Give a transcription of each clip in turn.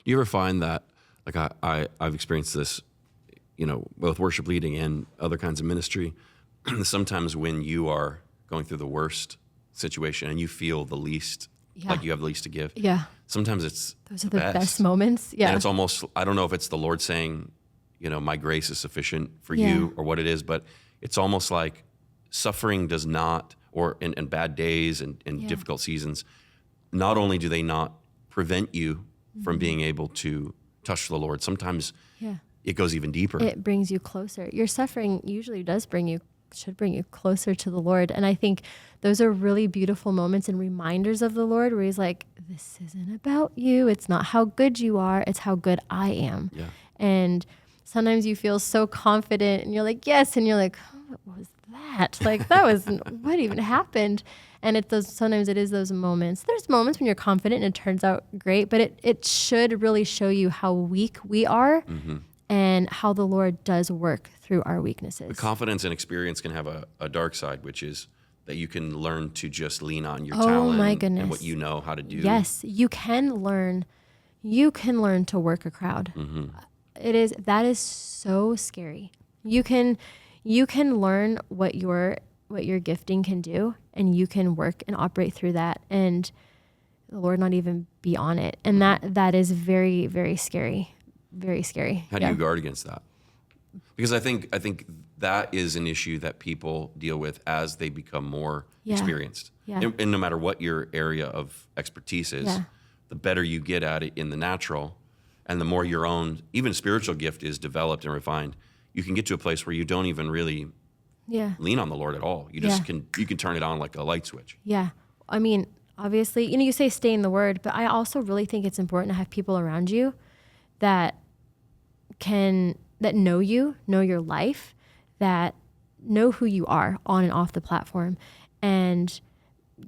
Do you ever find that, like I've experienced this, both worship leading and other kinds of ministry, sometimes when you are going through the worst situation and you feel the least, like you have the least to give, sometimes it's those are the best moments. Yeah. And it's almost, I don't know if it's the Lord saying, my grace is sufficient for you or what it is, but it's almost like suffering does not, or in bad days and difficult seasons, not only do they not prevent you from being able to touch the Lord, sometimes it goes even deeper. It brings you closer. Your suffering usually should bring you closer to the Lord. And I think those are really beautiful moments and reminders of the Lord where he's like, this isn't about you. It's not how good you are. It's how good I am. Yeah. And sometimes you feel so confident and you're like, yes. And you're like, oh, what was that? Like, that was, what even happened? And sometimes it is those moments. There's moments when you're confident and it turns out great, but it should really show you how weak we are and how the Lord does work through our weaknesses. The confidence and experience can have a dark side, which is that you can learn to just lean on your talent and what you know how to do. Yes, you can learn to work a crowd. That is so scary. You can learn what your gifting can do, and you can work and operate through that, and the Lord not even be on it. And that is very, very scary. Very scary. How do you guard against that? Because I think that is an issue that people deal with as they become more experienced. Yeah. And no matter what your area of expertise is, the better you get at it in the natural, and the more your own, even spiritual gift is developed and refined, you can get to a place where you don't even really lean on the Lord at all. You just you can turn it on like a light switch. Yeah. I mean, obviously, you say stay in the Word, but I also really think it's important to have people around you that know you, know your life, that know who you are on and off the platform, and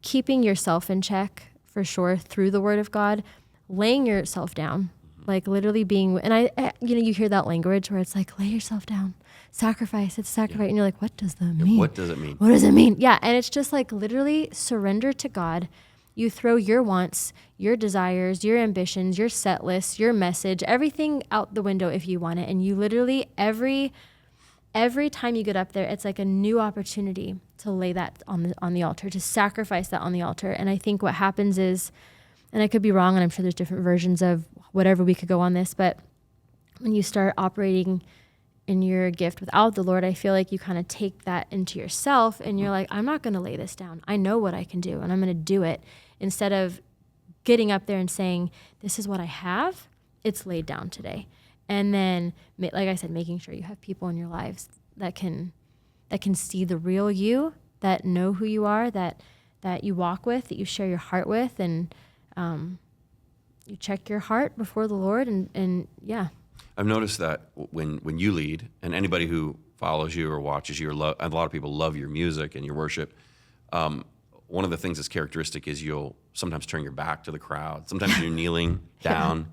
keeping yourself in check for sure through the Word of God, laying yourself down, like literally being, and I you hear that language where it's like, lay yourself down, sacrifice, it's sacrifice. And you're like, what does that mean? What does it mean? What does it mean? Yeah. And it's just like literally surrender to God. You throw your wants, your desires, your ambitions, your set lists, your message, everything out the window if you want it. And you literally, every time you get up there, it's like a new opportunity to lay that on the altar, to sacrifice that on the altar. And I think what happens is, and I could be wrong, and I'm sure there's different versions of whatever we could go on this, but when you start operating in your gift without the Lord, I feel like you kind of take that into yourself and you're like, I'm not going to lay this down. I know what I can do and I'm going to do it. Instead of getting up there and saying, this is what I have, it's laid down today. And then, like I said, making sure you have people in your lives that can see the real you, that know who you are, that you walk with, that you share your heart with, and you check your heart before the Lord, and yeah. I've noticed that when you lead, and anybody who follows you or watches you, a lot of people love your music and your worship. One of the things that's characteristic is you'll sometimes turn your back to the crowd. Sometimes you're kneeling down.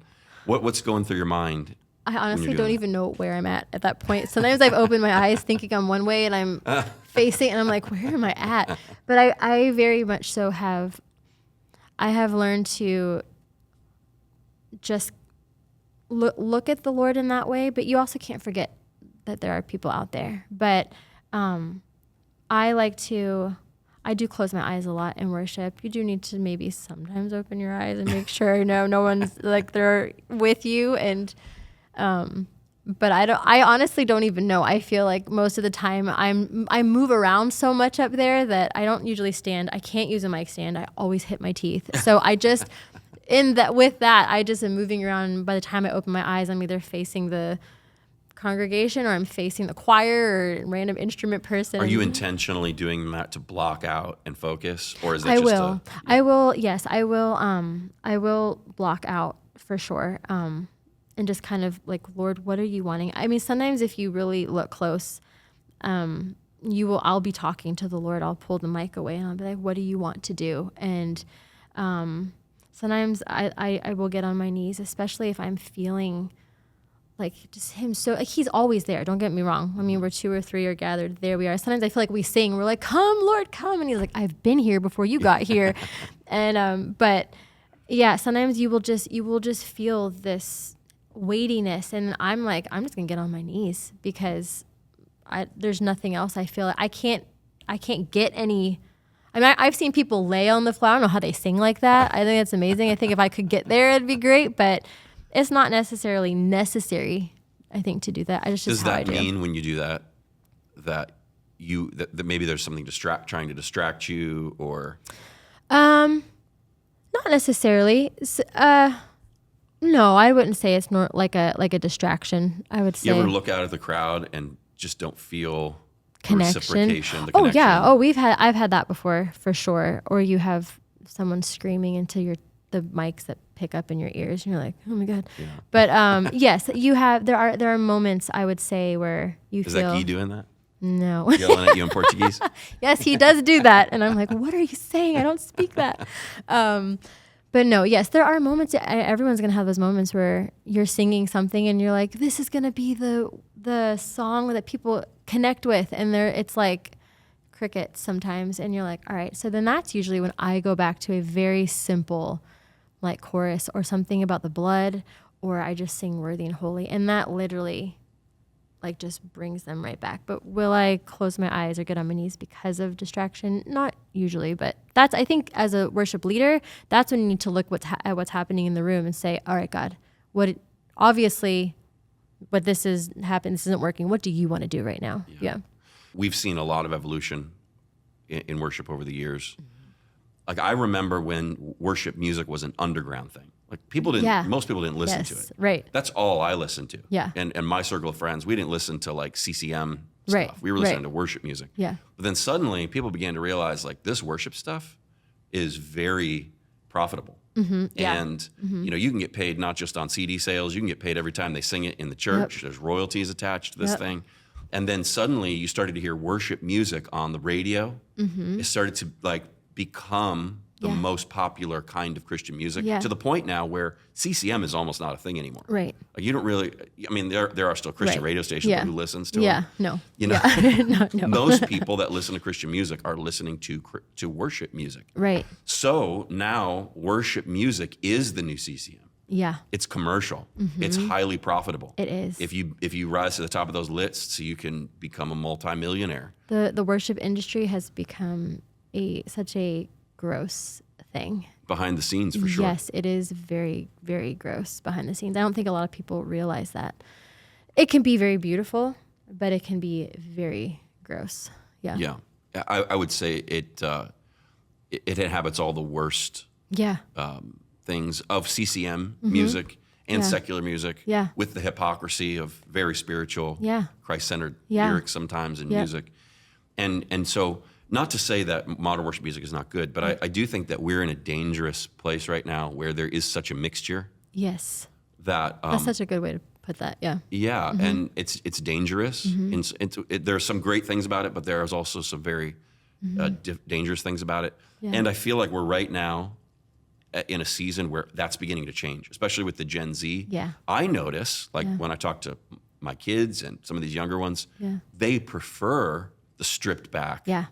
What's going through your mind? I honestly don't even know where I'm at that point. Sometimes I've opened my eyes thinking I'm one way and I'm facing, and I'm like, where am I at? But I very much so have learned to just look at the Lord in that way, but you also can't forget that there are people out there. But I do close my eyes a lot in worship. You do need to maybe sometimes open your eyes and make sure no one's like they're with you. And but I honestly don't even know. I feel like most of the time I move around so much up there that I don't usually stand. I can't use a mic stand. I always hit my teeth. So I just I just am moving around. And by the time I open my eyes, I'm either facing the congregation or I'm facing the choir or a random instrument person. Are you intentionally doing that to block out and focus, or is that I will block out for sure. And just kind of like, Lord, what are you wanting? I mean, sometimes if you really look close, I'll be talking to the Lord. I'll pull the mic away and I'll be like, what do you want to do? And sometimes I will get on my knees, especially if I'm feeling like just him. So like, he's always there. Don't get me wrong. I mean, where 2 or 3 are gathered, there we are. Sometimes I feel like we sing, we're like, come Lord, come. And he's like, I've been here before you got here. And, but Yeah, sometimes you will just feel this weightiness, and I'm like, I'm just gonna get on my knees because there's nothing else. I feel I can't get any. I mean, I've seen people lay on the floor. I don't know how they sing like that. I think that's amazing. I think if I could get there, it'd be great, but it's not necessarily necessary, I think, to do that. I just Does how I that do. mean when you do that, that maybe there's something trying to distract you, or? Not necessarily. No, I wouldn't say it's not like a distraction. I would say You ever look out at the crowd and just don't feel the connection. reciprocation, the Oh connection? yeah. Oh, I've had that before for sure. Or you have someone screaming into the mics that pick up in your ears, and you're like, oh my god. Yeah. But yes, there are moments, I would say, where you Is feel that Guy doing that? no. Yelling at you in Portuguese? Yes, he does do that, and I'm like, what are you saying? I don't speak that. But no, yes, there are moments. Everyone's gonna have those moments where you're singing something and you're like, this is gonna be the song that people connect with, and it's like crickets sometimes, and you're like, all right. So then that's usually when I go back to a very simple, like chorus or something about the blood, or I just sing "Worthy and Holy," and that literally, like, just brings them right back. But will I close my eyes or get on my knees because of distraction? Not usually, but I think as a worship leader, that's when you need to look at what's happening in the room and say, all right, God, obviously what this isn't working. What do you want to do right now? Yeah. We've seen a lot of evolution in worship over the years. Like, I remember when worship music was an underground thing. Like, most people didn't listen to it. Right. That's all I listened to. Yeah. And my circle of friends, we didn't listen to like CCM Right. stuff. We were listening to worship music. Yeah. But then suddenly people began to realize, like, this worship stuff is very profitable. Yeah. And you can get paid not just on CD sales, you can get paid every time they sing it in the church. Yep. There's royalties attached to this Yep. thing. And then suddenly you started to hear worship music on the radio. It started to like become the Yeah. most popular kind of Christian music, Yeah. to the point now where CCM is almost not a thing anymore. Right. Like, you don't really, I mean, there are still Christian Right. radio stations, Yeah. but who listens to Yeah. them? No. You know, Yeah. no. most people that listen to Christian music are listening to worship music. Right. So now worship music is the new CCM. Yeah. It's commercial. It's highly profitable. It is. If you rise to the top of those lists, you can become a multimillionaire. The worship industry has become such a gross thing. Behind the scenes, for sure. Yes, it is very, very gross behind the scenes. I don't think a lot of people realize that. It can be very beautiful, but it can be very gross. Yeah. Yeah. I would say it inhabits all the worst Yeah. things of CCM music and Yeah. secular music, Yeah. with the hypocrisy of very spiritual, Yeah. Christ-centered Yeah. lyrics sometimes in Yeah. music. And so, not to say that modern worship music is not good, but I do think that we're in a dangerous place right now where there is such a mixture Yes. that That's such a good way to put that. Yeah. yeah, and it's dangerous. And there's some great things about it, but there's also some very dangerous things about it. Yeah. And I feel like we're right now in a season where that's beginning to change, especially with the Gen Z. Yeah. I notice, like, Yeah. when I talk to my kids and some of these younger ones, Yeah. they prefer the stripped back. Yeah.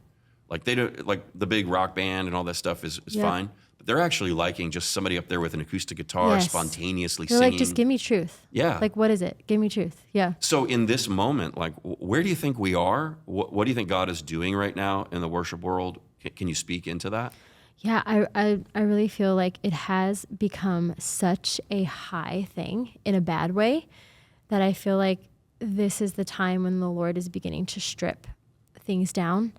Like, they don't, like, the big rock band and all that stuff is Yeah. fine, but they're actually liking just somebody up there with an acoustic guitar Yes. spontaneously They're singing. like, just give me truth. Yeah. Like, what is it? Give me truth. Yeah. So in this moment, like, where do you think we are? What do you think God is doing right now in the worship world? Can you speak into that? Yeah, I really feel like it has become such a high thing in a bad way that I feel like this is the time when the Lord is beginning to strip things down.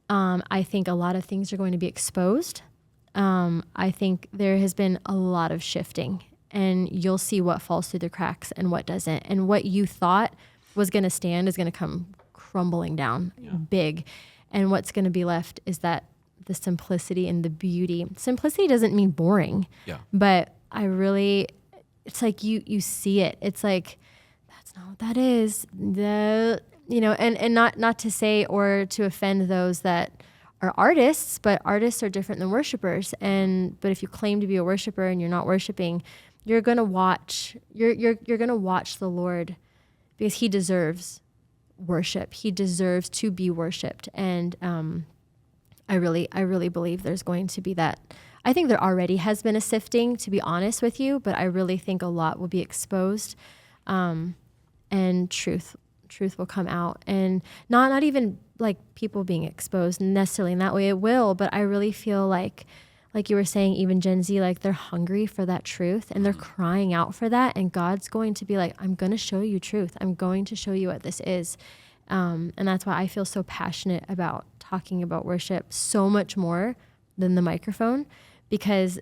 I think a lot of things are going to be exposed. I think there has been a lot of shifting, and you'll see what falls through the cracks and what doesn't. And what you thought was going to stand is going to come crumbling down big. And what's going to be left is that the simplicity and the beauty. Simplicity doesn't mean boring, Yeah. but it's like you see it. It's like, that's not what that is. And not to say or to offend those that are artists, but artists are different than worshipers. But if you claim to be a worshiper and you're not worshiping, you're gonna watch the Lord, because He deserves worship. He deserves to be worshipped. And I really believe there's going to be that. I think there already has been a sifting, to be honest with you, but I really think a lot will be exposed, and truth will come out, and not even like people being exposed necessarily in that way. It will, but I really feel like you were saying, even Gen Z, like they're hungry for that truth and they're crying out for that. And God's going to be like, I'm going to show you truth. I'm going to show you what this is. And that's why I feel so passionate about talking about worship so much more than the microphone, because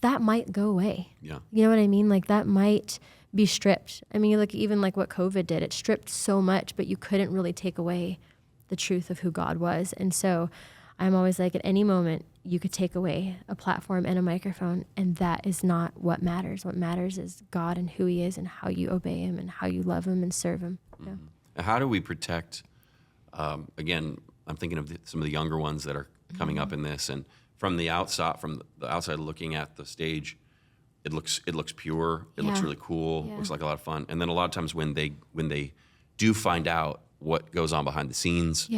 that might go away. Yeah. You know what I mean? Like that might be stripped. I mean, like even like what COVID did, it stripped so much, but you couldn't really take away the truth of who God was. And so I'm always like, at any moment you could take away a platform and a microphone, and that is not what matters. What matters is God and who he is and how you obey him and how you love him and serve him. Yeah. How do we protect, again, I'm thinking of some of the younger ones that are coming up in this, and from the outside looking at the stage, it looks pure, it looks really cool, looks like a lot of fun. And then a lot of times when they do find out what goes on behind the scenes,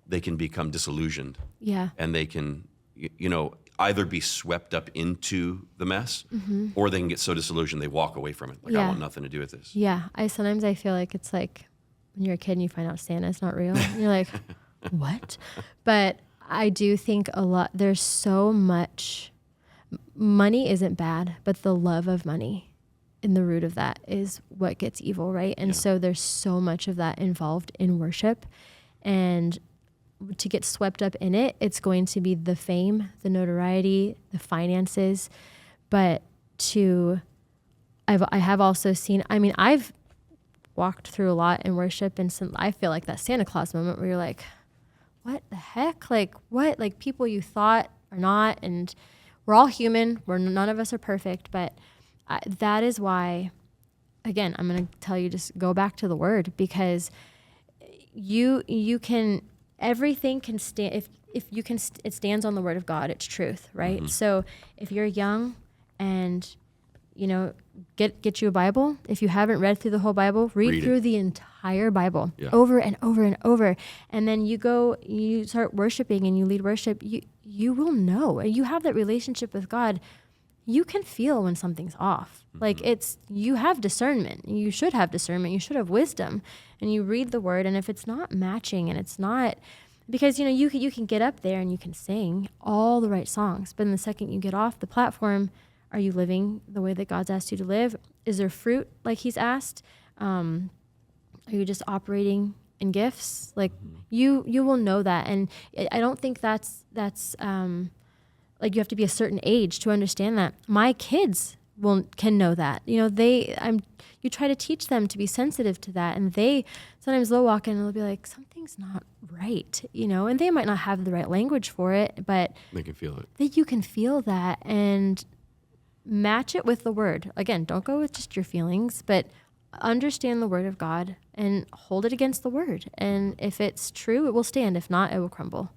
they can become disillusioned. Yeah. And they can, either be swept up into the mess, or they can get so disillusioned they walk away from it. Like, I want nothing to do with this. Yeah. Sometimes I feel like it's like when you're a kid and you find out Santa's not real. And you're like, what? But I do think there's so much, money isn't bad, but the love of money in the root of that is what gets evil, right? And so there's so much of that involved in worship. And to get swept up in it, it's going to be the fame, the notoriety, the finances. But I have also seen, I've walked through a lot in worship, and I feel like that Santa Claus moment where you're like, what the heck? Like what? Like people you thought are not, and we're all human. None of us are perfect, but that is why, again, I'm going to tell you, just go back to the word, because you can, everything can stand, if you can, it stands on the word of God. It's truth, right? So if you're young and, get you a Bible. If you haven't read through the whole Bible, read through the entire Bible over and over and over. And then you start worshiping and you lead worship. You will know, you have that relationship with God. You can feel when something's off. Like you have discernment. You should have discernment. You should have wisdom. And you read the word, and if it's not matching, and it's not, because you can get up there and you can sing all the right songs, but in the second you get off the platform, are you living the way that God's asked you to live? Is there fruit like he's asked? Are you just operating in gifts? Like you will know that. And I don't think that's like you have to be a certain age to understand that. My kids can know that. You try to teach them to be sensitive to that, and sometimes they'll walk in and they'll be like, something's not right, and they might not have the right language for it, but they can feel it. That you can feel that and match it with the word. Again, don't go with just your feelings, but understand the word of God and hold it against the word. And if it's true, it will stand. If not, it will crumble.